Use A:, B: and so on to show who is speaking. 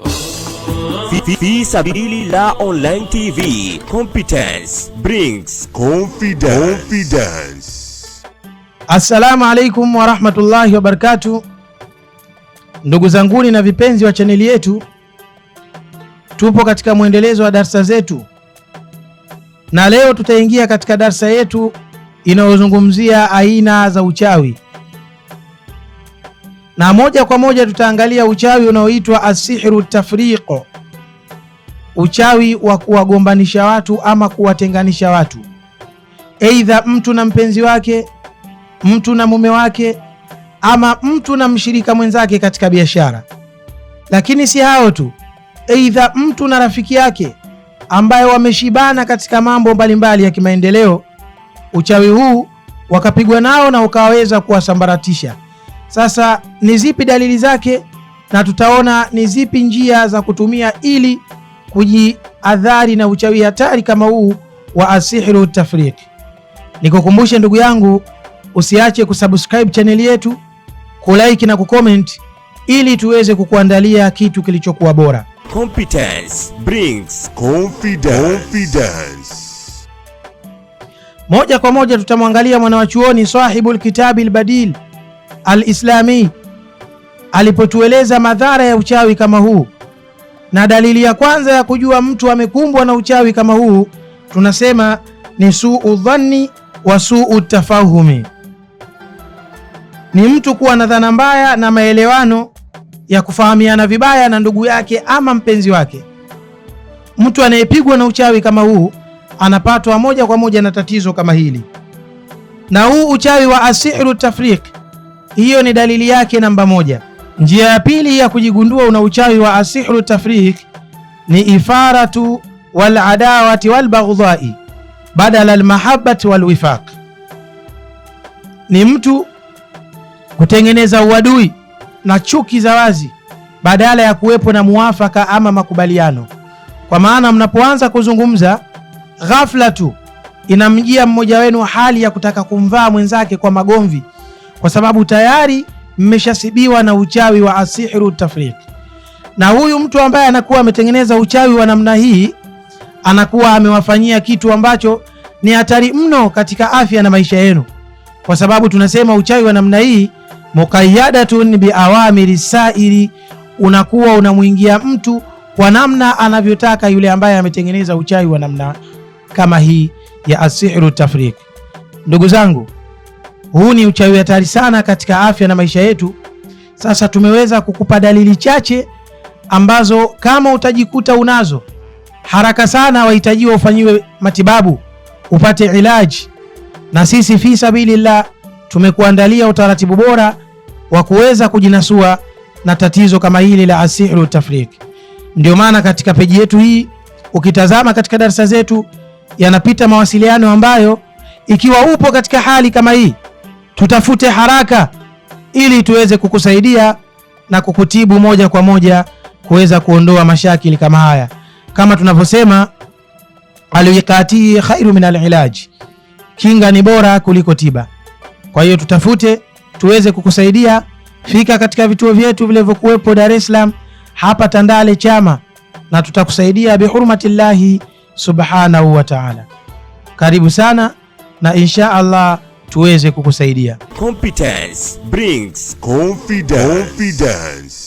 A: Fi Sabilillah Online TV. Competence brings confidence.
B: Assalamu alaikum wa rahmatullahi wa barakatuh. Ndugu zanguni na vipenzi wa chaneli yetu, tupo katika mwendelezo wa darsa zetu, na leo tutaingia katika darsa yetu inayozungumzia aina za uchawi, na moja kwa moja tutaangalia uchawi unaoitwa asihru tafriq, uchawi wa kuwagombanisha watu ama kuwatenganisha watu, aidha mtu na mpenzi wake, mtu na mume wake, ama mtu na mshirika mwenzake katika biashara. Lakini si hao tu, aidha mtu na rafiki yake ambaye wameshibana katika mambo mbalimbali ya kimaendeleo, uchawi huu wakapigwa nao na ukaweza kuwasambaratisha. Sasa ni zipi dalili zake, na tutaona ni zipi njia za kutumia ili kujiadhari na uchawi hatari kama huu wa asihru tafriq. Nikukumbushe ndugu yangu, usiache kusubscribe chaneli yetu, kulike na kucomment ili tuweze kukuandalia kitu kilichokuwa bora.
A: Competence brings confidence.
B: Moja kwa moja tutamwangalia mwanawachuoni Sahibul Kitabi al-Badil al-Islami alipotueleza madhara ya uchawi kama huu. Na dalili ya kwanza ya kujua mtu amekumbwa na uchawi kama huu, tunasema ni suu dhanni wa suu tafahumi, ni mtu kuwa na dhana mbaya na maelewano ya kufahamiana vibaya na ndugu yake ama mpenzi wake. Mtu anayepigwa na uchawi kama huu anapatwa moja kwa moja na tatizo kama hili. Na huu uchawi wa asihru tafriq, hiyo ni dalili yake namba moja. Njia ya pili ya kujigundua una uchawi wa asihru tafriq ni ifaratu wal adawati wal baghdai badala al mahabbati wal wifaq, ni mtu kutengeneza uadui na chuki za wazi badala ya kuwepo na muafaka ama makubaliano. Kwa maana mnapoanza kuzungumza, ghafla tu inamjia mmoja wenu hali ya kutaka kumvaa mwenzake kwa magomvi, kwa sababu tayari mmeshasibiwa na uchawi wa asihru tafriq. Na huyu mtu ambaye anakuwa ametengeneza uchawi wa namna hii anakuwa amewafanyia kitu ambacho ni hatari mno katika afya na maisha yenu, kwa sababu tunasema uchawi wa namna hii muqayyadatun bi awamiri sairi, unakuwa unamuingia mtu kwa namna anavyotaka yule ambaye ametengeneza uchawi wa namna kama hii ya asihru tafriq. Ndugu zangu, huu ni uchawi hatari sana katika afya na maisha yetu. Sasa tumeweza kukupa dalili chache ambazo kama utajikuta unazo, haraka sana wahitajiwa ufanyiwe matibabu, upate ilaji. Na sisi Fi Sabilillah tumekuandalia utaratibu bora wa kuweza kujinasua na tatizo kama hili la asihru tafriq. Ndio maana katika peji yetu hii ukitazama katika darasa zetu yanapita mawasiliano ambayo ikiwa upo katika hali kama hii, tutafute haraka ili tuweze kukusaidia na kukutibu moja kwa moja kuweza kuondoa mashakili kama haya. Kama tunavyosema, alwiqati khairu min alilaj, kinga ni bora kuliko tiba. Kwa hiyo tutafute tuweze kukusaidia. Fika katika vituo vyetu vilivyokuwepo Dar es Salaam hapa Tandale Chama, na tutakusaidia bihurmatillahi subhanahu wa ta'ala. Karibu sana na insha Allah tuweze kukusaidia.
A: Competence brings confidence.